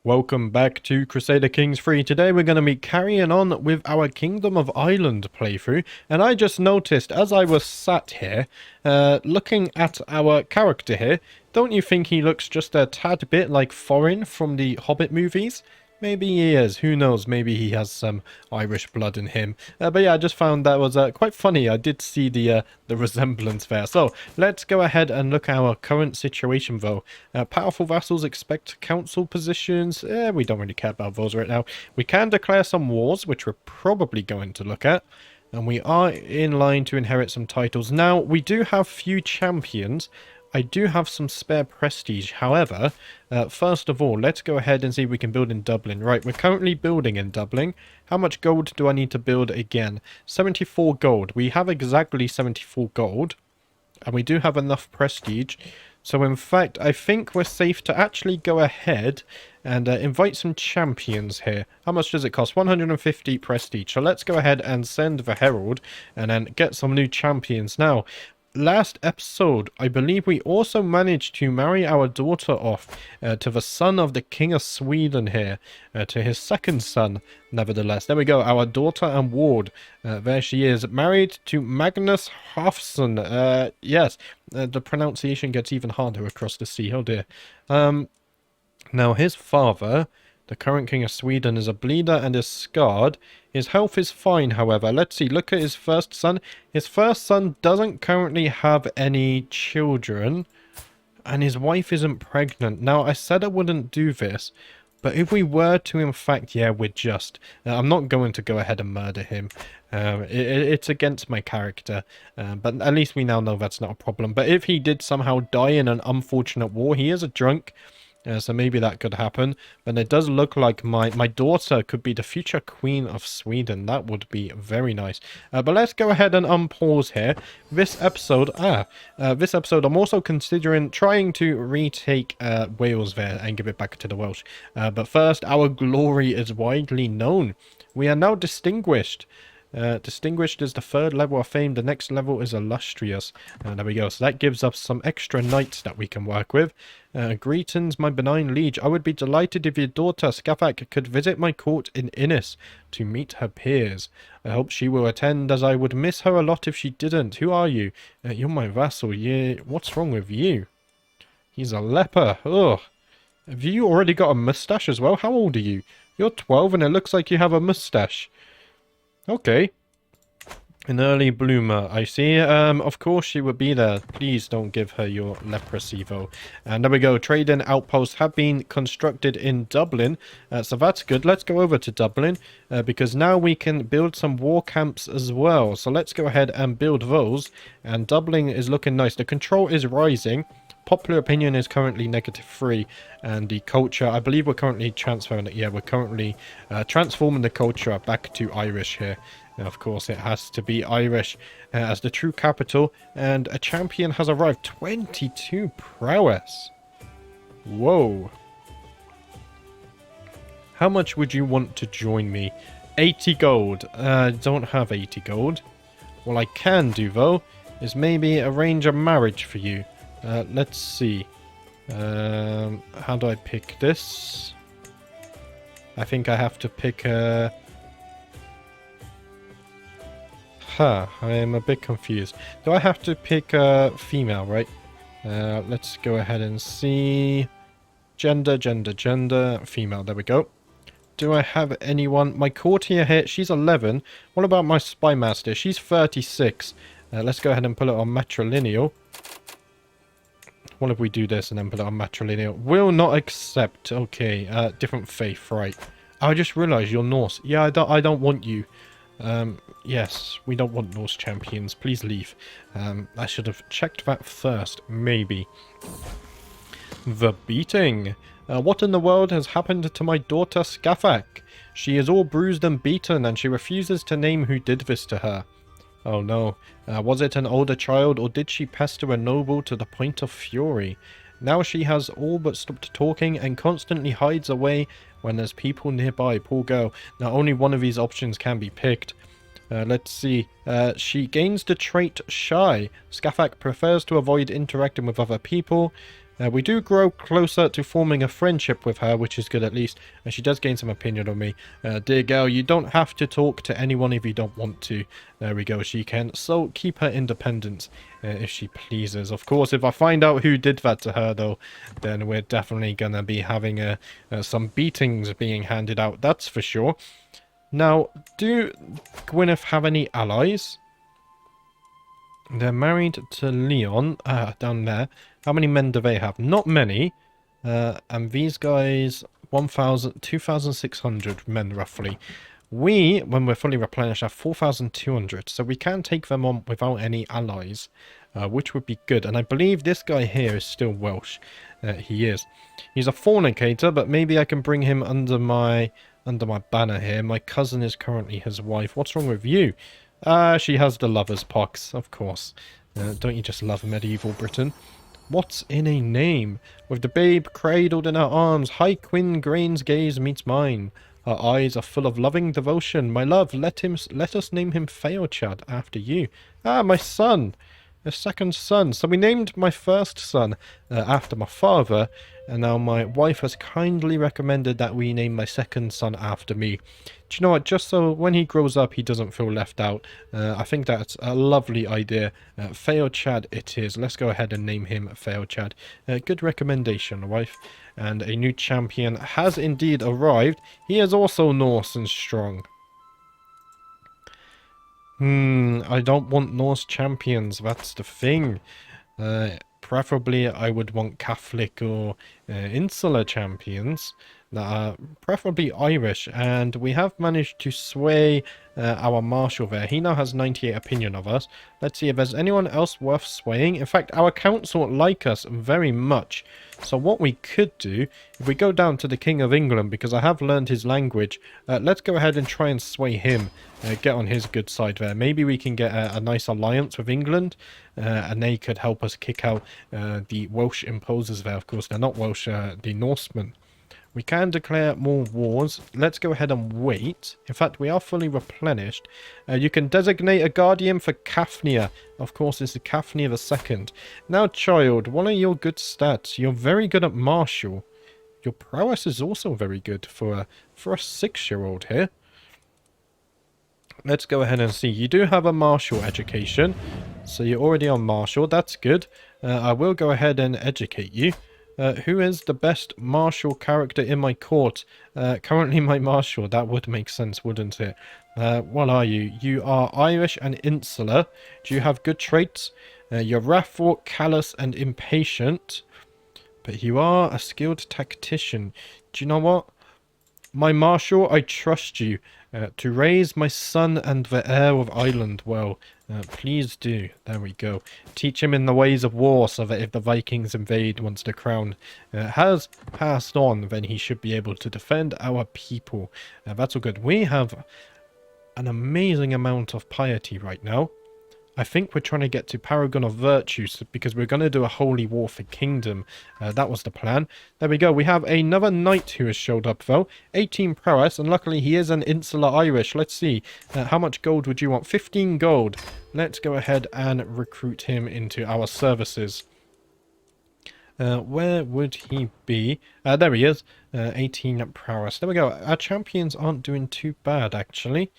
Welcome back to Crusader Kings 3. Today we're going to be carrying on with our Kingdom of Ireland playthrough. And I just noticed as I was sat here, looking at our character here, don't you think he looks just a tad bit like foreign from the Hobbit movies? Maybe he is, who knows, maybe he has some Irish blood in him. But yeah, I just found that was quite funny. I did see the resemblance there. So, let's go ahead and look at our current situation though. Powerful vassals expect council positions. We don't really care about those right now. We can declare some wars, which we're probably going to look at. And we are in line to inherit some titles. Now, we do have few champions. I do have some spare prestige. However, first of all, let's go ahead and see if we can build in Dublin. Right, we're currently building in Dublin. How much gold do I need to build again? 74 gold. We have exactly 74 gold. And we do have enough prestige. So, in fact, I think we're safe to actually go ahead and invite some champions here. How much does it cost? 150 prestige. So, let's go ahead and send the Herald and then get some new champions. Now, last episode, I believe we also managed to marry our daughter off to the son of the King of Sweden here, to his second son, nevertheless. There we go, our daughter and ward. There she is, married to Magnus Hafsson. Yes, the pronunciation gets even harder across the sea, oh dear. Now, his father, the current King of Sweden, is a bleeder and is scarred. His health is fine, however. Let's see, look at his first son. His first son doesn't currently have any children. And his wife isn't pregnant. Now, I said I wouldn't do this. But if we were to, in fact, yeah, we're just... I'm not going to go ahead and murder him. It's against my character. But at least we now know that's not a problem. But if he did somehow die in an unfortunate war, he is a drunk. So maybe that could happen. But it does look like my daughter could be the future Queen of Sweden. That would be very nice. But let's go ahead and unpause here. This episode, I'm also considering trying to retake Wales there and give it back to the Welsh. But first, our glory is widely known. We are now distinguished. Distinguished is the third level of fame. The next level is illustrious. There we go. So that gives us some extra knights that we can work with. Greetings, my benign liege. I would be delighted if your daughter, Scafak, could visit my court in Innis to meet her peers. I hope she will attend, as I would miss her a lot if she didn't. Who are you? You're my vassal. Yeah. What's wrong with you? He's a leper. Ugh. Have you already got a mustache as well? How old are you? You're 12 and it looks like you have a mustache. Okay. An early bloomer, I see. Of course she would be there. Please don't give her your leprosy, though. And there we go. Trading outposts have been constructed in Dublin. So that's good. Let's go over to Dublin. Because now we can build some war camps as well. So let's go ahead and build those. And Dublin is looking nice. The control is rising. Popular opinion is currently -3, and the culture, I believe we're currently transferring it. Yeah, we're currently transforming the culture back to Irish here. Now, of course, it has to be Irish as the true capital, and a champion has arrived. 22 prowess. Whoa. How much would you want to join me? 80 gold. I don't have 80 gold. What I can do, though, is maybe arrange a marriage for you. Let's see. How do I pick this? I think I have to pick a... I am a bit confused. Do I have to pick a female, right? Let's go ahead and see. Gender, female. There we go. Do I have anyone? My courtier here, she's 11. What about my spy master? She's 36. Let's go ahead and put it on matrilineal. What if we do this and then put it on matrilineal? Will not accept. Okay, different faith, right. I just realized you're Norse. Yeah, I don't want you. Yes, we don't want Norse champions. Please leave. I should have checked that first. Maybe. The beating. What in the world has happened to my daughter Scafak? She is all bruised and beaten, and she refuses to name who did this to her. Oh no, was it an older child, or did she pester a noble to the point of fury? Now she has all but stopped talking and constantly hides away when there's people nearby. Poor girl. Now only one of these options can be picked. Let's see. She gains the trait shy. Scafak prefers to avoid interacting with other people. We do grow closer to forming a friendship with her, which is good at least. And she does gain some opinion on me. Dear girl, you don't have to talk to anyone if you don't want to. There we go, she can. So keep her independence if she pleases. Of course, if I find out who did that to her, though, then we're definitely going to be having some beatings being handed out. That's for sure. Now, do Gwyneth have any allies? They're married to Leon, down there. How many men do they have? Not many. And these guys, 2,600 men, roughly. We, when we're fully replenished, have 4,200. So we can take them on without any allies, which would be good. And I believe this guy here is still Welsh. He is. He's a fornicator, but maybe I can bring him under my banner here. My cousin is currently his wife. What's wrong with you? She has the lover's pox, of course. Don't you just love medieval Britain? What's in a name? With the babe cradled in her arms, High Queen Grain's gaze meets mine. Her eyes are full of loving devotion. My love, let us name him Feochad after you. Ah, my son! A second son. So we named my first son after my father, and now my wife has kindly recommended that we name my second son after me. Do you know what? Just so when he grows up, he doesn't feel left out. I think that's a lovely idea. Feochad it is. Let's go ahead and name him Feochad. Good recommendation, wife. And a new champion has indeed arrived. He is also Norse and strong. I don't want Norse champions, that's the thing. Preferably I would want Catholic or insular champions that are preferably Irish, and we have managed to sway our marshal there. He now has 98 opinion of us. Let's see if there's anyone else worth swaying. In fact, our council like us very much. So what we could do, if we go down to the King of England, because I have learned his language, let's go ahead and try and sway him, get on his good side there. Maybe we can get a nice alliance with England, and they could help us kick out the Welsh imposers there. Of course, they're not Welsh, the Norsemen. We can declare more wars. Let's go ahead and wait. In fact, we are fully replenished. You can designate a guardian for Cafnir. Of course, it's the Cafnir II. Now, child, what are your good stats? You're very good at martial. Your prowess is also very good for a 6-year-old here. Let's go ahead and see. You do have a martial education. So you're already on martial. That's good. I will go ahead and educate you. Who is the best martial character in my court? Currently my marshal. That would make sense, wouldn't it? What are you? You are Irish and insular. Do you have good traits? You're wrathful, callous, and impatient. But you are a skilled tactician. Do you know what? My marshal, I trust you to raise my son and the heir of Ireland well. Please do. There we go. Teach him in the ways of war, so that if the Vikings invade once the crown has passed on, then he should be able to defend our people. That's all good. We have an amazing amount of piety right now. I think we're trying to get to Paragon of Virtues because we're going to do a holy war for kingdom. That was the plan. There we go. We have another knight who has showed up though. 18 prowess, and luckily he is an insular Irish. Let's see. How much gold would you want? 15 gold. Let's go ahead and recruit him into our services. Where would he be? There he is. 18 prowess. There we go. Our champions aren't doing too bad actually.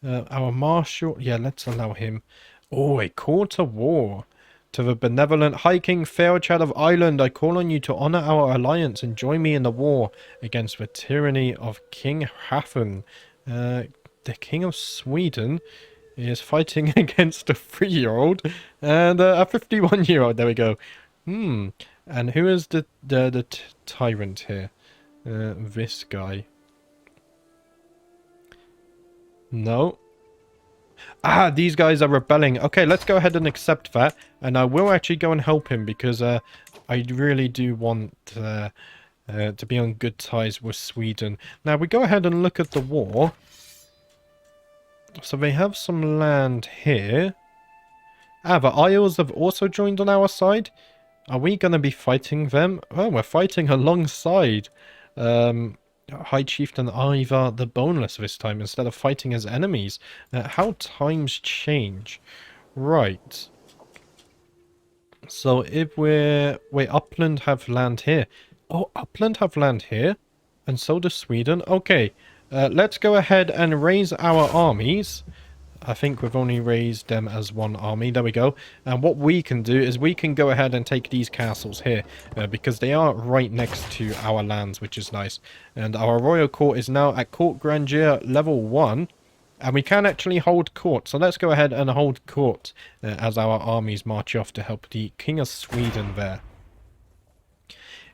Our marshal. Yeah, let's allow him. Oh, a call to war. To the benevolent High King Feochad of Ireland, I call on you to honour our alliance and join me in the war against the tyranny of King Hathon. The King of Sweden is fighting against a 3-year-old and a 51-year-old. There we go. And who is the tyrant here? This guy. No. Ah, these guys are rebelling. Okay, let's go ahead and accept that. And I will actually go and help him because I really do want to be on good ties with Sweden. Now, we go ahead and look at the war. So they have some land here. Ah, the Isles have also joined on our side. Are we going to be fighting them? Oh, we're fighting alongside High Chieftain Ivar the Boneless this time instead of fighting as enemies. How times change. Right. So if we're... Wait, Upland have land here. Oh, Upland have land here? And so does Sweden? Okay. Let's go ahead and raise our armies. I think we've only raised them as one army. There we go. And what we can do is we can go ahead and take these castles here. Because they are right next to our lands, which is nice. And our royal court is now at court grandeur level 1. And we can actually hold court. So let's go ahead and hold court as our armies march off to help the King of Sweden there.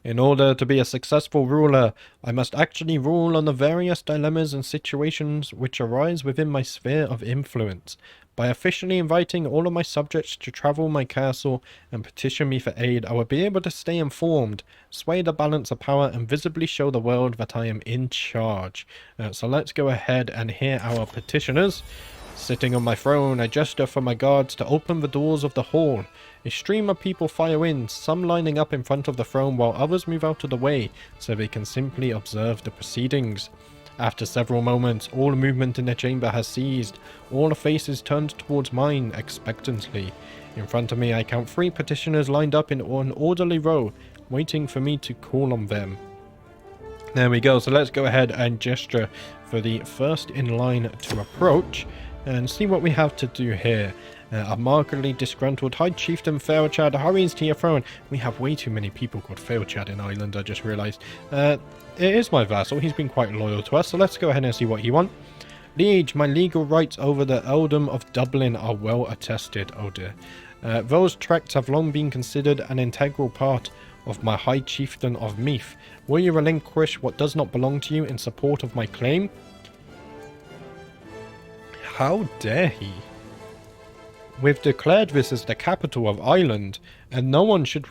In order to be a successful ruler, I must actually rule on the various dilemmas and situations which arise within my sphere of influence. By officially inviting all of my subjects to travel my castle and petition me for aid, I will be able to stay informed, sway the balance of power, and visibly show the world that I am in charge. So let's go ahead and hear our petitioners. Sitting on my throne, I gesture for my guards to open the doors of the hall. A stream of people file in, some lining up in front of the throne while others move out of the way so they can simply observe the proceedings. After several moments, all movement in the chamber has ceased. All the faces turned towards mine expectantly. In front of me I count 3 petitioners lined up in an orderly row, waiting for me to call on them. There we go, so let's go ahead and gesture for the first in line to approach and see what we have to do here. A markedly disgruntled High Chieftain Fairchad hurries to your throne. We have way too many people called Fairchad in Ireland, I just realised. It is my vassal, he's been quite loyal to us, so let's go ahead and see what he wants. Liege, my legal rights over the earldom of Dublin are well attested, oh dear. Those tracts have long been considered an integral part of my High Chieftain of Meath. Will you relinquish what does not belong to you in support of my claim? How dare he? We've declared this as the capital of Ireland, and no one should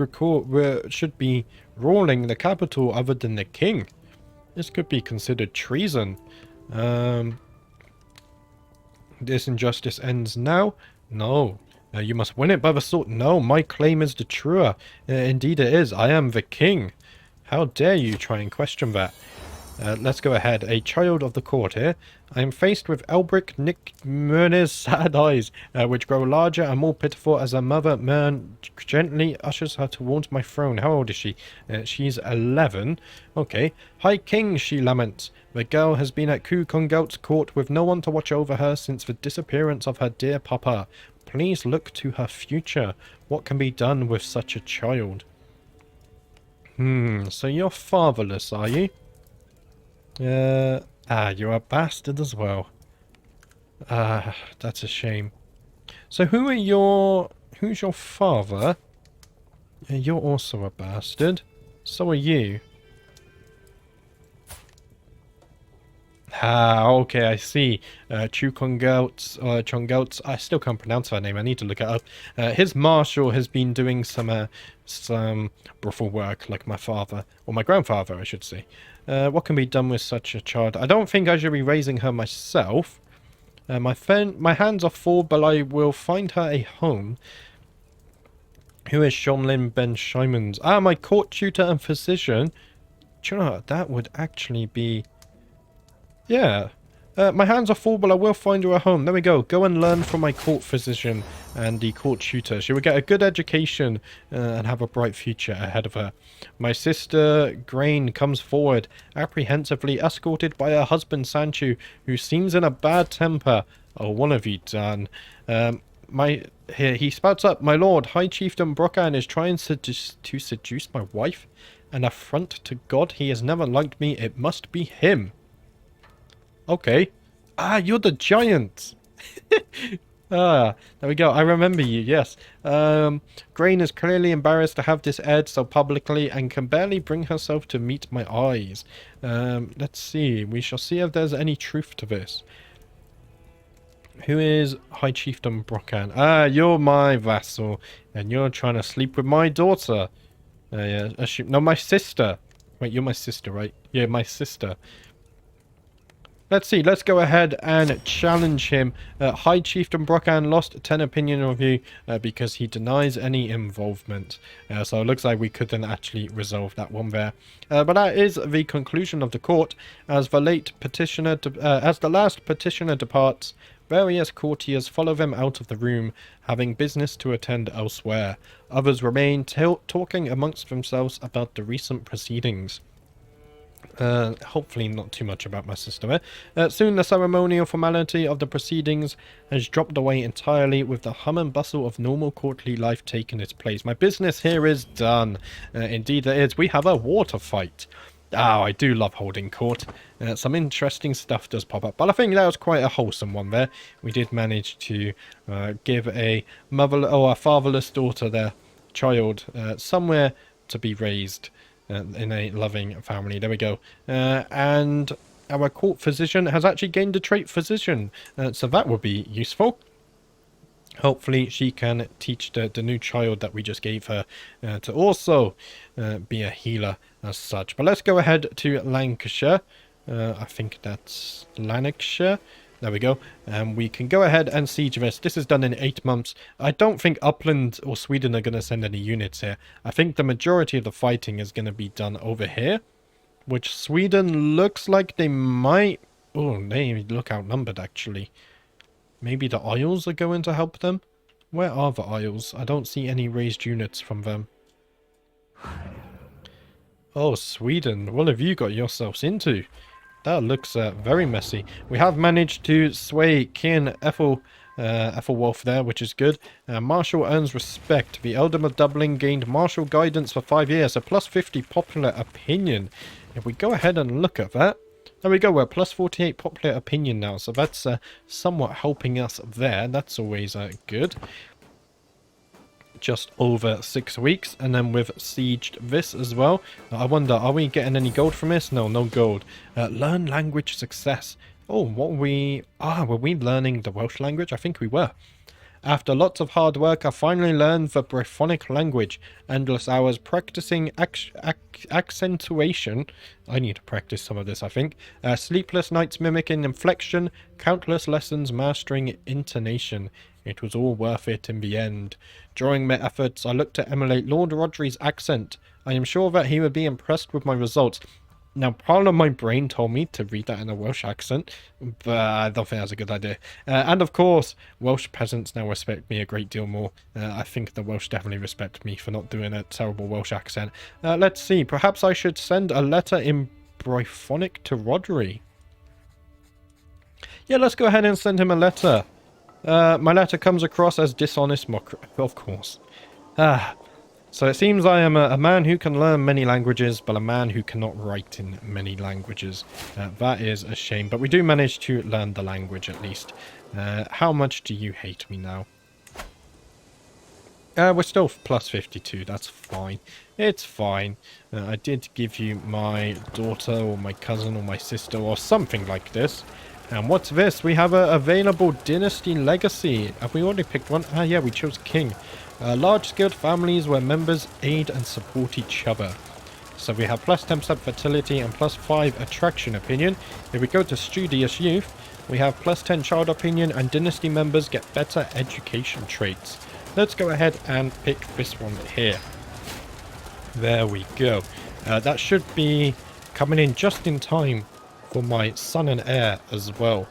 be ruling the capital other than the king. This could be considered treason. This injustice ends now? No. You must win it by the sword. No, my claim is the truer. Indeed it is. I am the king. How dare you try and question that? Let's go ahead. A child of the court here. I am faced with Elbrick Nick Myrna's sad eyes, which grow larger and more pitiful as her mother Myrn gently ushers her towards my throne. How old is she? She's 11. Okay. High King, she laments. The girl has been at Cúcongaut's court with no one to watch over her since the disappearance of her dear papa. Please look to her future. What can be done with such a child? So you're fatherless, are you? You're a bastard as well. That's a shame. So who's your father? You're also a bastard. So are you. Okay, I see. Chongouts, I still can't pronounce her name, I need to look it up. His marshal has been doing some brothel work, like my father, or my grandfather, I should say. What can be done with such a child? I don't think I should be raising her myself. My hands are full, but I will find her a home. Who is Shomlin Ben Shimons? My court tutor and physician. Do you know what? That would actually be... Yeah. My hands are full, but I will find her a home. There we go. Go and learn from my court physician and the court tutor. She will get a good education and have a bright future ahead of her. My sister, Grain, comes forward, apprehensively escorted by her husband, Sancho, who seems in a bad temper. Oh, what have you done? Here, he spouts up, my lord, High Chieftain Brocan is trying to seduce my wife. An affront to God, he has never liked me. It must be him. Okay. You're the giant. There we go. I remember you, yes. Grain is clearly embarrassed to have this aired so publicly and can barely bring herself to meet my eyes. Let's see. We shall see if there's any truth to this. Who is High Chieftain Brocan? You're my vassal, and you're trying to sleep with my daughter. Yeah, no, my sister. Wait, you're my sister, right? Yeah, my sister. Let's see, let's go ahead and challenge him. High Chieftain Brocan lost 10 opinion of you because he denies any involvement. So it looks like we couldn't actually resolve that one there. But that is the conclusion of the court. As the last petitioner departs, Various courtiers follow them out of the room, having business to attend elsewhere. Others remain talking amongst themselves about the recent proceedings. Hopefully not too much about my sister there. Soon the ceremonial formality of the proceedings has dropped away entirely, with the hum and bustle of normal courtly life taking its place. My business here is done. Indeed it is. We have a water fight. Oh, I do love holding court. Some interesting stuff does pop up, but I think that was quite a wholesome one there. We did manage to give a a fatherless daughter their child somewhere to be raised in a loving family. There we go. And our court physician has actually gained a trait physician, so that would be useful. Hopefully she can teach the new child that we just gave her to also be a healer as such. But let's go ahead to Lancashire. I think that's Lanarkshire. There we go. We can go ahead and siege this. This is done in 8 months. I don't think Upland or Sweden are going to send any units here. I think the majority of the fighting is going to be done over here, which Sweden looks like they might... Oh, they look outnumbered, actually. Maybe the Isles are going to help them? Where are the Isles? I don't see any raised units from them. Oh, Sweden. What have you got yourselves into? That looks very messy. We have managed to sway King Ethelwolf there, which is good. Marshal earns respect. The Eldom of Dublin gained martial guidance for 5 years. A plus 50 popular opinion. If we go ahead and look at that. There we go, we're plus 48 popular opinion now, so that's somewhat helping us there. That's always good. Just over 6 weeks, and then we've sieged this as well. I wonder, are we getting any gold from this? No, no gold. Learn language success. Oh, what were we... were we learning the Welsh language? I think we were. After lots of hard work, I finally learned the Brythonic language. Endless hours practicing accentuation. I need to practice some of this, I think. Sleepless nights mimicking inflection. Countless lessons mastering intonation. It was all worth it in the end. During my efforts, I looked to emulate Lord Rodri's accent. I am sure that he would be impressed with my results. Now, part of my brain told me to read that in a Welsh accent, but I don't think that's a good idea. And of course, Welsh peasants now respect me a great deal more. I think the Welsh definitely respect me for not doing a terrible Welsh accent. Let's see, perhaps I should send a letter in Brythonic to Rodri. Yeah, let's go ahead and send him a letter. My letter comes across as dishonest mockery, of course. So it seems I am a man who can learn many languages, but a man who cannot write in many languages. That is a shame, but we do manage to learn the language at least. How much do you hate me now? We're still plus 52, that's fine. It's fine. I did give you my daughter or my cousin or my sister or something like this. And what's this? We have an available dynasty legacy. Have we already picked one? Ah, yeah, we chose king. Large skilled families where members aid and support each other. So we have plus 10% fertility and plus 5 attraction opinion. If we go to studious youth, we have plus 10 child opinion, and dynasty members get better education traits. Let's go ahead and pick this one here. There we go. That should be coming in just in time for my son and heir as well.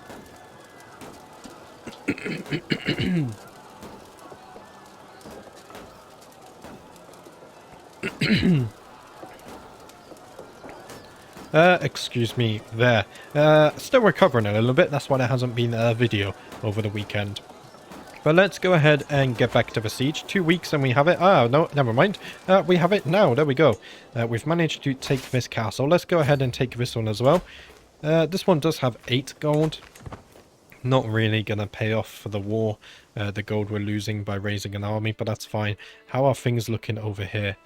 Excuse me there. Still recovering a little bit, that's why there hasn't been a video over the weekend. But let's go ahead and get back to the siege. 2 weeks and we have it. Oh, no, never mind. We have it now. There we go. We've managed to take this castle. Let's go ahead and take this one as well. This one does have 8 gold. Not really going to pay off for the war. The gold we're losing by raising an army, but that's fine. How are things looking over here?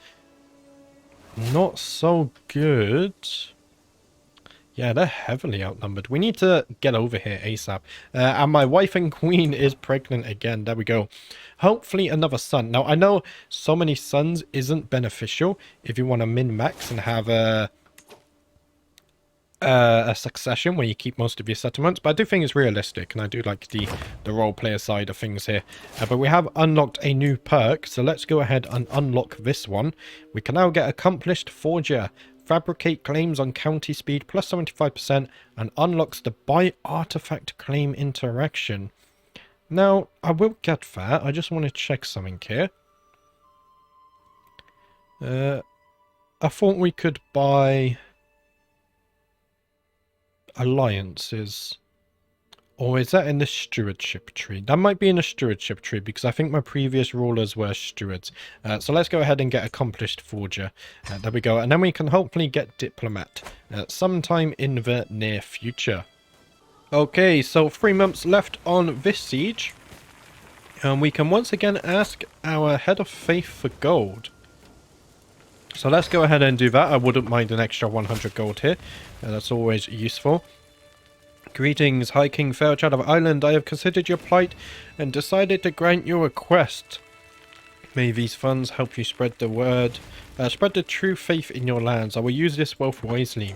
Not so good. Yeah, they're heavily outnumbered. We need to get over here ASAP. And my wife and queen is pregnant again. There we go. Hopefully another son. Now, I know so many sons isn't beneficial if you want to min-max and have a succession where you keep most of your settlements, but I do think it's realistic, and I do like the role player side of things here. But we have unlocked a new perk, so let's go ahead and unlock this one. We can now get accomplished forger, fabricate claims on county speed plus 75%, and unlocks the buy artifact claim interaction. Now, I will get that. I just want to check something here. I thought we could buy alliances. Or is that in the stewardship tree? That might be in the stewardship tree because I think my previous rulers were stewards. So let's go ahead and get accomplished forger. There we go. And then we can hopefully get diplomat sometime in the near future. Okay, so 3 months left on this siege. And we can once again ask our head of faith for gold. So let's go ahead and do that. I wouldn't mind an extra 100 gold here. That's always useful. Greetings, High King Fairchild of Ireland. I have considered your plight and decided to grant your request. May these funds help you spread the word, spread the true faith in your lands. I will use this wealth wisely.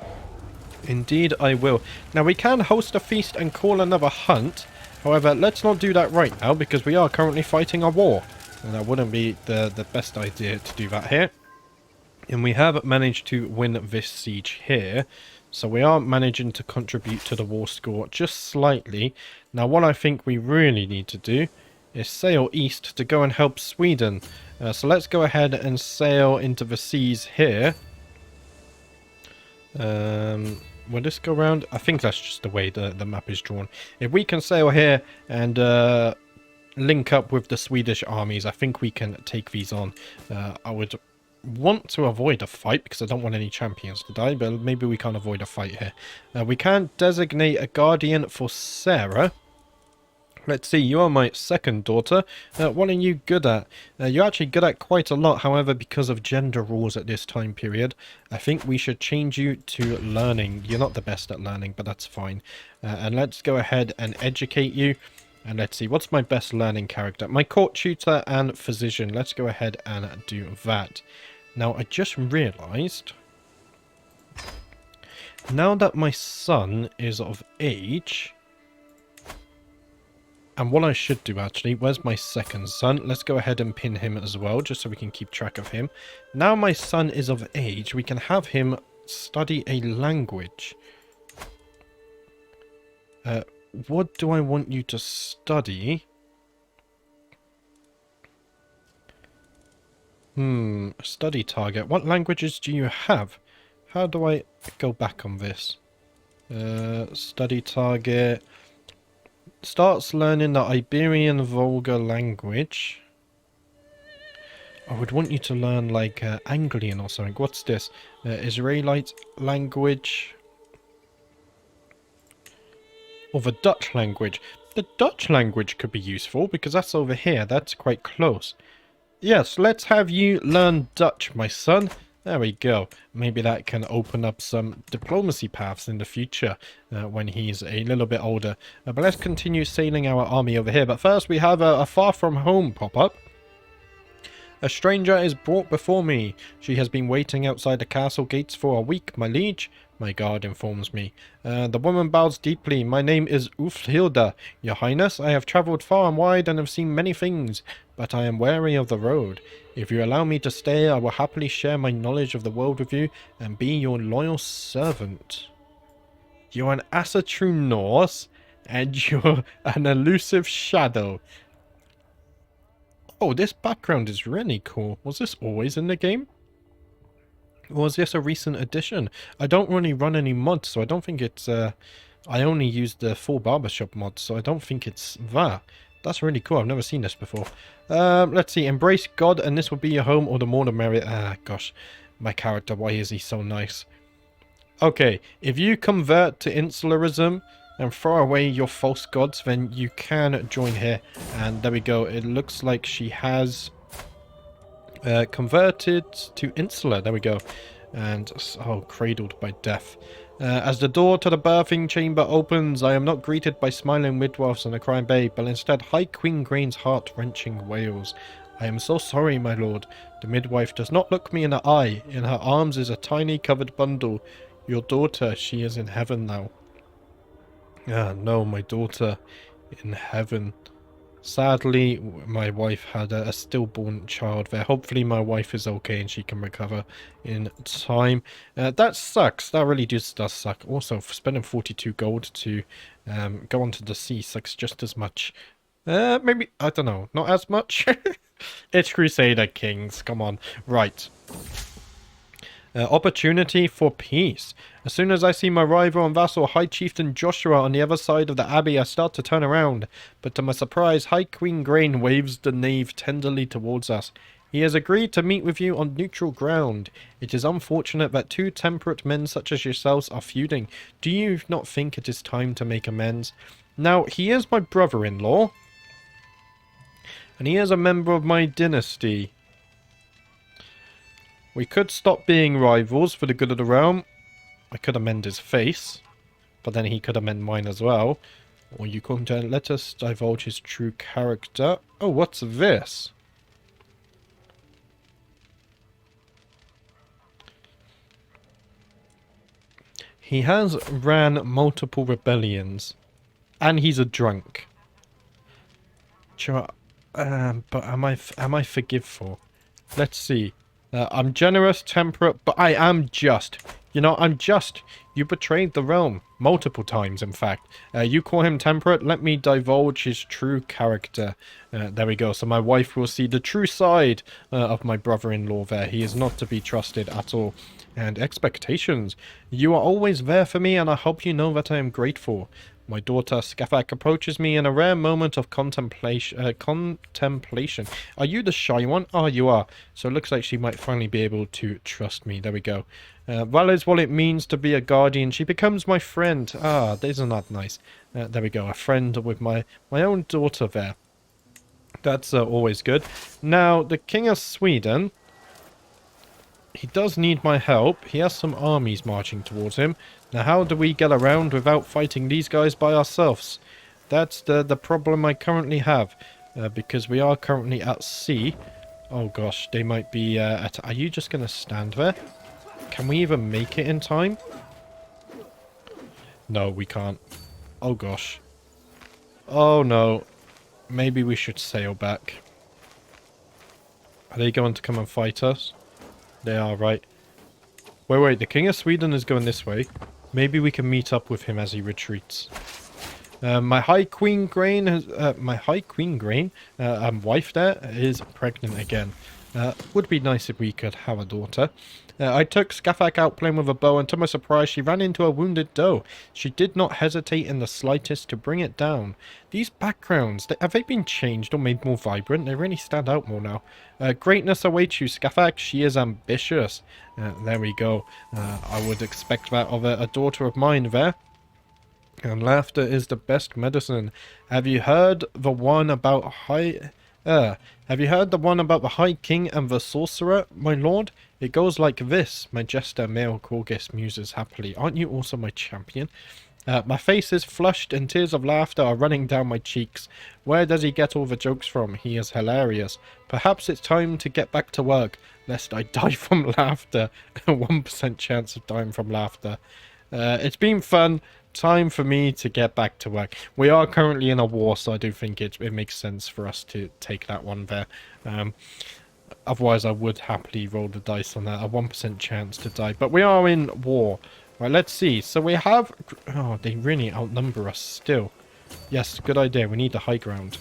Indeed, I will. Now, we can host a feast and call another hunt. However, let's not do that right now because we are currently fighting a war. And that wouldn't be the best idea to do that here. And we have managed to win this siege here. So we are managing to contribute to the war score just slightly. Now what I think we really need to do is sail east to go and help Sweden. So let's go ahead and sail into the seas here. Will this go around? I think that's just the way the map is drawn. If we can sail here and link up with the Swedish armies, I think we can take these on. I would want to avoid a fight because I don't want any champions to die, but maybe we can't avoid a fight here. We can designate a guardian for Sarah. Let's see, you are my second daughter. What are you good at? You're actually good at quite a lot, however, because of gender rules at this time period, I think we should change you to learning. You're not the best at learning, but that's fine. And let's go ahead and educate you. And let's see, what's my best learning character? My court tutor and physician. Let's go ahead and do that. Now, I just realised, now that my son is of age, and what I should do actually, where's my second son? Let's go ahead and pin him as well, just so we can keep track of him. Now my son is of age, we can have him study a language. What do I want you to study? Study target. What languages do you have? How do I go back on this? Study target. Starts learning the Iberian Volga language. I would want you to learn like Anglian or something. What's this? Israelite language. Or the Dutch language. The Dutch language could be useful because that's over here. That's quite close. Yes, let's have you learn Dutch, my son. There we go. Maybe that can open up some diplomacy paths in the future when he's a little bit older. But let's continue sailing our army over here. But first we have a Far From Home pop-up. A stranger is brought before me. She has been waiting outside the castle gates for a week, my liege. My guard informs me. The woman bows deeply. My name is Ulfhilda. Your Highness, I have travelled far and wide and have seen many things, but I am wary of the road. If you allow me to stay, I will happily share my knowledge of the world with you and be your loyal servant. You're an Asatru Norse, and you're an elusive shadow. Oh, this background is really cool. Was this always in the game? Or was this a recent addition? I don't really run any mods, so I don't think it's... I only use the full barbershop mod, so I don't think it's that. That's really cool. I've never seen this before. Let's see. Embrace God, and this will be your home, or the more the merrier. Ah, gosh. My character, why is he so nice? Okay, if you convert to insularism and throw away your false gods, then you can join here. And there we go. It looks like she has... converted to insular. There we go. And oh, cradled by death. As the door to the birthing chamber opens, I am not greeted by smiling midwives and a crying babe, but instead High Queen Grain's heart-wrenching wails. I am so sorry, my lord. The midwife does not look me in the eye. In her arms is a tiny covered bundle. Your daughter, she is in heaven now. Ah, no, my daughter in heaven. Sadly, my wife had a stillborn child there. Hopefully my wife is okay and she can recover in time. That sucks. That really does suck. Also, for spending 42 gold to go onto the sea sucks just as much. Maybe, I don't know, not as much. It's Crusader Kings, come on. Right. Opportunity for peace. As soon as I see my rival and vassal High Chieftain Joshua on the other side of the abbey, I start to turn around. But to my surprise, High Queen Grain waves the knave tenderly towards us. He has agreed to meet with you on neutral ground. It is unfortunate that two temperate men such as yourselves are feuding. Do you not think it is time to make amends? Now, he is my brother-in-law. And he is a member of my dynasty. We could stop being rivals for the good of the realm. I could amend his face, but then he could amend mine as well. Or you could let us divulge his true character. Oh, what's this? He has ran multiple rebellions, and he's a drunk. But am I forgiveful? Let's see. I'm generous, temperate, but I am just. You know, I'm just. You betrayed the realm. Multiple times, in fact. You call him temperate. Let me divulge his true character. There we go. So my wife will see the true side of my brother-in-law there. He is not to be trusted at all. And expectations. You are always there for me, and I hope you know that I am grateful. My daughter Skafak approaches me in a rare moment of contemplation. Are you the shy one? Oh, you are. So it looks like she might finally be able to trust me. There we go. Well is what it means to be a guardian. She becomes my friend. Ah, isn't that nice? There we go. A friend with my own daughter there. That's always good. Now, the King of Sweden... He does need my help. He has some armies marching towards him. Now, how do we get around without fighting these guys by ourselves? That's the problem I currently have. Because we are currently at sea. Oh gosh, they might be are you just going to stand there? Can we even make it in time? No, we can't. Oh gosh. Oh no. Maybe we should sail back. Are they going to come and fight us? They are, right. Wait, the King of Sweden is going this way. Maybe we can meet up with him as he retreats. My High Queen Grain has... wife there is pregnant again. Would be nice if we could have a daughter. I took Skafak out playing with a bow, and to my surprise she ran into a wounded doe. She did not hesitate in the slightest to bring it down. These backgrounds, have they been changed or made more vibrant? They really stand out more now. Greatness awaits you, Skafak. She is ambitious. There we go. I would expect that of a daughter of mine there. And laughter is the best medicine. Have you heard the one about Have you heard the one about the High King and the Sorcerer, my lord? It goes like this. My jester male Corgis muses happily. Aren't you also my champion? My face is flushed and tears of laughter are running down my cheeks. Where does he get all the jokes from? He is hilarious. Perhaps it's time to get back to work, lest I die from laughter. A 1% chance of dying from laughter. It's been fun. Time for me to get back to work. We are currently in a war, so I do think it makes sense for us to take that one there. Otherwise, I would happily roll the dice on that. A 1% chance to die. But we are in war. Right, let's see. So we have... Oh, they really outnumber us still. Yes, good idea. We need the high ground.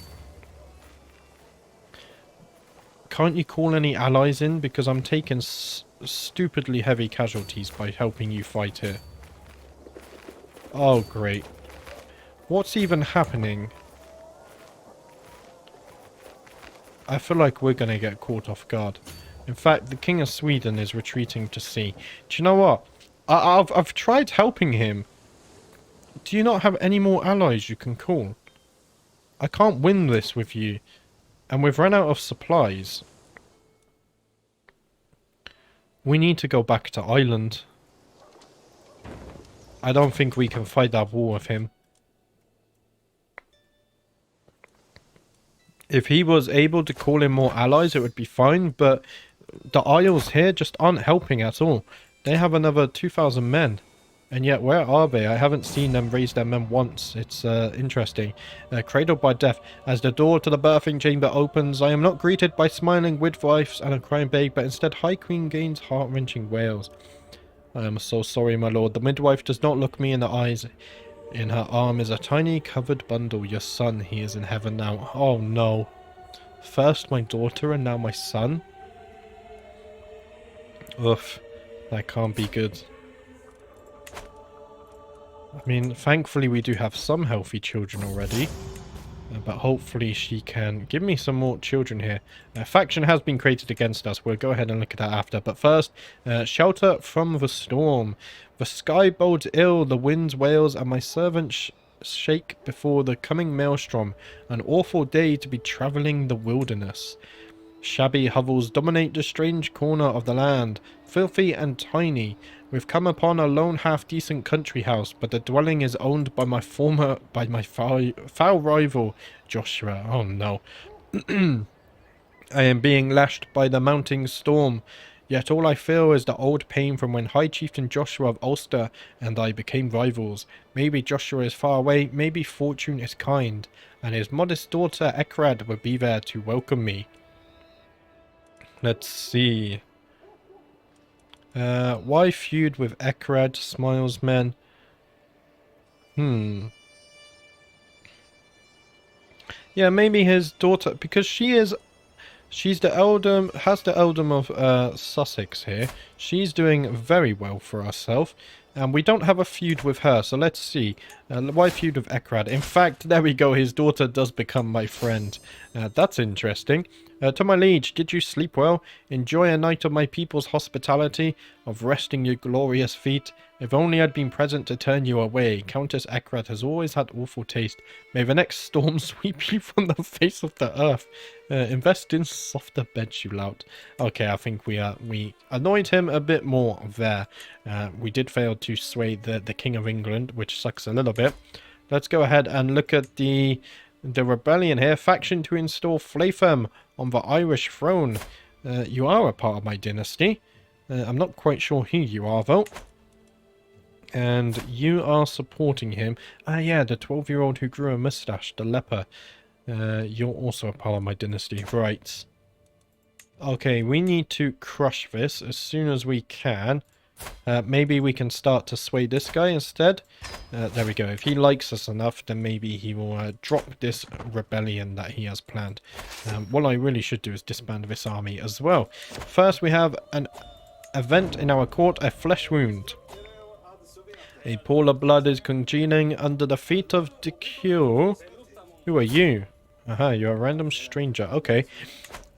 Can't you call any allies in? Because I'm taking stupidly heavy casualties by helping you fight here. Oh, great. What's even happening? I feel like we're going to get caught off guard. In fact, the King of Sweden is retreating to sea. Do you know what? I've tried helping him. Do you not have any more allies you can call? I can't win this with you. And we've run out of supplies. We need to go back to Ireland. I don't think we can fight that war with him. If he was able to call in more allies, it would be fine, but the Isles here just aren't helping at all. They have another 2,000 men. And yet, where are they? I haven't seen them raise their men once. It's interesting. Cradled by death. As the door to the birthing chamber opens, I am not greeted by smiling midwives and a crying babe, but instead High Queen gains heart-wrenching wails. I am so sorry, my lord. The midwife does not look me in the eyes. In her arm is a tiny covered bundle. Your son, he is in heaven now. Oh no. First my daughter and now my son? Oof. That can't be good. I mean, thankfully we do have some healthy children already. But hopefully she can give me some more children here. A faction has been created against us. We'll go ahead and look at that after. But first, shelter from the storm. The sky bodes ill, the winds wails, and my servants shake before the coming maelstrom. An awful day to be travelling the wilderness. Shabby hovels dominate the strange corner of the land, filthy and tiny. We've come upon a lone half-decent country house, but the dwelling is owned by my foul rival, Joshua. Oh no. I am being lashed by the mounting storm, yet all I feel is the old pain from when High Chieftain Joshua of Ulster and I became rivals. Maybe Joshua is far away, maybe fortune is kind, and his modest daughter Ekrad will be there to welcome me. Let's see. Why feud with Ekrad? Smiles men. Yeah, maybe his daughter, because she's the eldom, has the eldom of Sussex here. She's doing very well for herself. And we don't have a feud with her, so let's see. Why feud with Ekrad? In fact, there we go, his daughter does become my friend. That's interesting. To my liege, did you sleep well? Enjoy a night of my people's hospitality, of resting your glorious feet. If only I'd been present to turn you away. Countess Ekrad has always had awful taste. May the next storm sweep you from the face of the earth. Invest in softer beds, you lout. Okay, I think we annoyed him a bit more there. We did fail to sway the King of England, which sucks a little bit. Let's go ahead and look at the rebellion here. Faction to install Flatham on the Irish throne. You are a part of my dynasty. I'm not quite sure who you are, though. And you are supporting him. Ah, yeah, the 12-year-old who grew a moustache, the leper. You're also a part of my dynasty. Right. Okay, we need to crush this as soon as we can. Maybe we can start to sway this guy instead. There we go. If he likes us enough, then maybe he will drop this rebellion that he has planned. What I really should do is disband this army as well. First, we have an event in our court, a flesh wound. A pool of blood is congealing under the feet of Decure. Who are you? Aha, you're a random stranger. Okay.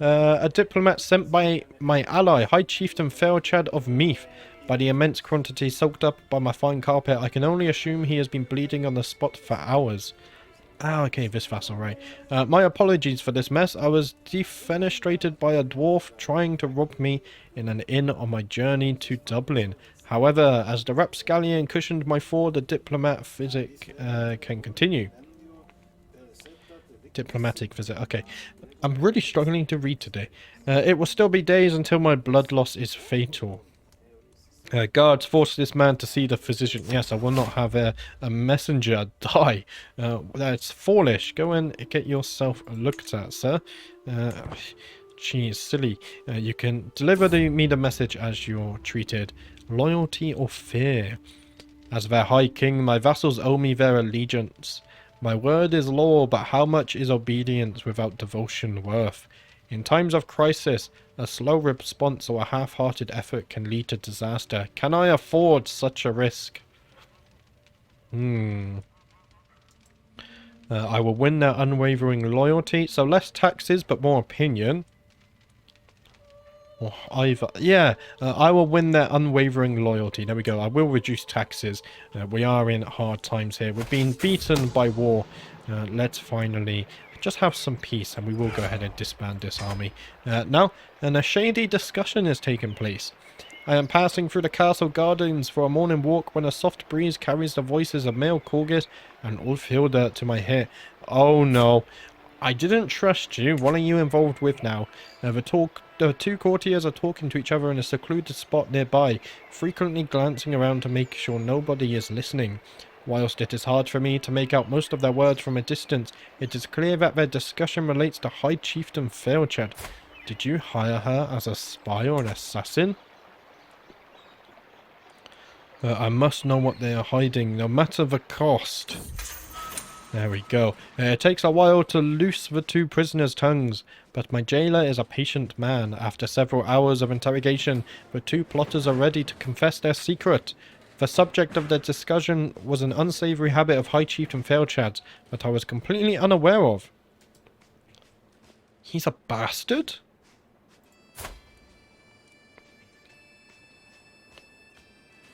A diplomat sent by my ally, High Chieftain Fairchad of Meath. By the immense quantity soaked up by my fine carpet, I can only assume he has been bleeding on the spot for hours. Ah, okay, this vassal, right. My apologies for this mess. I was defenestrated by a dwarf trying to rob me in an inn on my journey to Dublin. However, as the rapscallion cushioned my fall, the diplomat physic can continue. Diplomatic visit. Okay. I'm really struggling to read today. It will still be days until my blood loss is fatal. Guards, force this man to see the physician. Yes, I will not have a messenger die. That's foolish. Go and get yourself looked at, sir. Geez, silly. You can deliver me the message as you're treated. Loyalty or fear? As their high king, my vassals owe me their allegiance. My word is law, but how much is obedience without devotion worth? In times of crisis, a slow response or a half-hearted effort can lead to disaster. Can I afford such a risk? I will win their unwavering loyalty. So less taxes, but more opinion. Or either. Yeah, I will win their unwavering loyalty. There we go. I will reduce taxes. We are in hard times here. We've been beaten by war. Let's finally just have some peace, and we will go ahead and disband this army. Now, and a shady discussion is taking place. I am passing through the castle gardens for a morning walk when a soft breeze carries the voices of male Corgis and Ulfhilda to my ear. Oh no. I didn't trust you. What are you involved with now? The two courtiers are talking to each other in a secluded spot nearby, frequently glancing around to make sure nobody is listening. Whilst it is hard for me to make out most of their words from a distance, it is clear that their discussion relates to High Chieftain Fairchad. Did you hire her as a spy or an assassin? I must know what they are hiding, no matter the cost. There we go. It takes a while to loose the two prisoners' tongues, but my jailer is a patient man. After several hours of interrogation, the two plotters are ready to confess their secret. The subject of their discussion was an unsavory habit of High Chieftain Failchad's that I was completely unaware of. He's a bastard?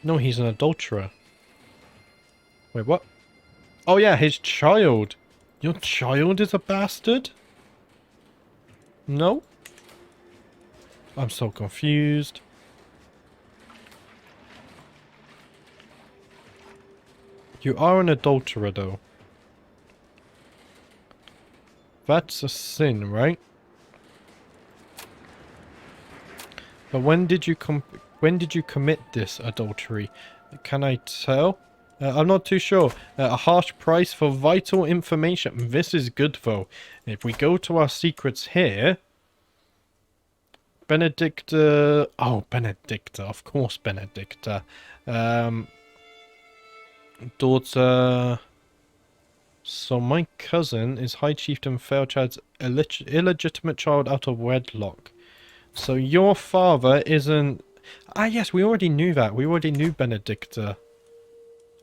No, he's an adulterer. Wait, what? Oh yeah, his child. Your child is a bastard? No? I'm so confused. You are an adulterer, though. That's a sin, right? But when did you commit this adultery? Can I tell? I'm not too sure. A harsh price for vital information. This is good, though. If we go to our secrets here... Benedicta... Oh, Benedicta. Of course, Benedicta. Daughter... So my cousin is High Chieftain Failchad's illegitimate child out of wedlock. So your father isn't... Ah, yes, we already knew that. We already knew Benedicta.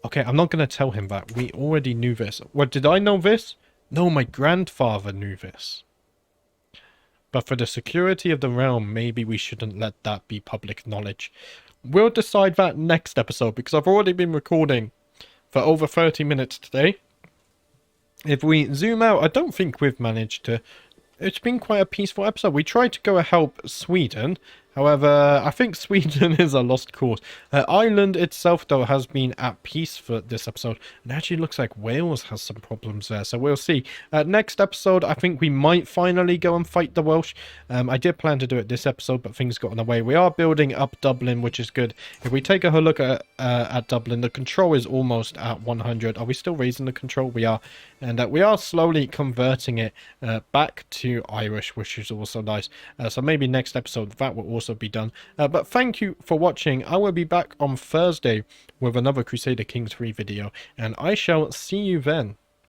Okay, I'm not going to tell him that. We already knew this. What, did I know this? No, my grandfather knew this. But for the security of the realm, maybe we shouldn't let that be public knowledge. We'll decide that next episode, because I've already been recording for over 30 minutes today. If we zoom out, I don't think we've managed to... It's been quite a peaceful episode. We tried to go help Sweden. However, I think Sweden is a lost cause. Ireland itself, though, has been at peace for this episode. And it actually looks like Wales has some problems there. So we'll see. Next episode, I think we might finally go and fight the Welsh. I did plan to do it this episode, but things got in the way. We are building up Dublin, which is good. If we take a look at Dublin, the control is almost at 100. Are we still raising the control? We are. And we are slowly converting it back to Irish, which is also nice. So maybe next episode, that will also be done. But thank you for watching. I will be back on Thursday with another Crusader Kings 3 video, and I shall see you then.